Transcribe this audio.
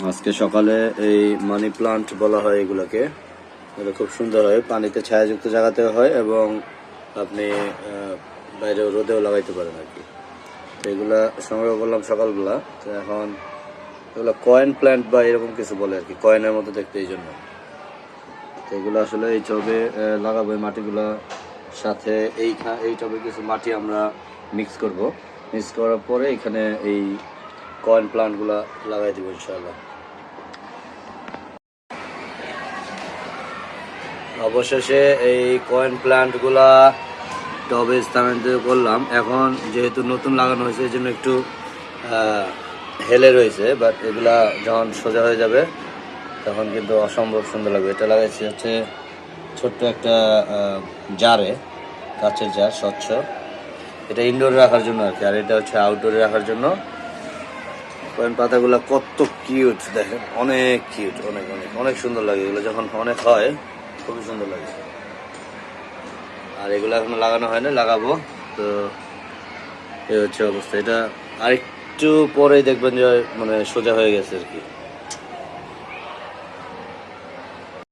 আজকে সকালে এই মানি প্লান্ট বলা হয় এগুলোকে, এগুলো খুব সুন্দর হয়, পানিতে ছায়াযুক্ত জায়গাতেও হয় এবং আপনি বাইরেও রোদেও লাগাইতে পারেন আর কি। তো এগুলা সংগ্রহ করলাম সকালবেলা। তো এখন এগুলো কয়েন প্ল্যান্ট বা এরকম কিছু বলে আর কি, কয়েনের মতো দেখতে, এই জন্য। তো এগুলো আসলে এই টবে লাগাবো। এই মাটিগুলা সাথে এই টবে কিছু মাটি আমরা মিক্স করব। মিক্স করার পরে এখানে এই কয়েন প্লান্টগুলা লাগাই দেবো ইনশাআল্লাহ। অবশেষে এই কয়েন প্লান্টগুলা টবে স্থানান্তরিত করলাম। এখন যেহেতু নতুন লাগানো হয়েছে এই জন্য একটু হেলে রয়েছে, বাট এগুলা যখন সোজা হয়ে যাবে তখন কিন্তু অসম্ভব সুন্দর লাগবে। এটা লাগাইছি হচ্ছে ছোট্ট একটা জারে, কাচের জার, স্বচ্ছ। এটা ইনডোরে রাখার জন্য আর কি, আর এটা হচ্ছে আউটডোরে রাখার জন্য। কয়েন পাতাগুলো কত কিউট দেখেন, অনেক কিউট, অনেক অনেক অনেক সুন্দর লাগে এগুলো যখন অনেক হয়, খুবই সুন্দর লাগে। আর এগুলো এখনো লাগানো হয় না, লাগাবো। তো এই হচ্ছে অবস্থা। এটা আরেকটু পরেই দেখবেন যে মানে সোজা হয়ে গেছে আর কি।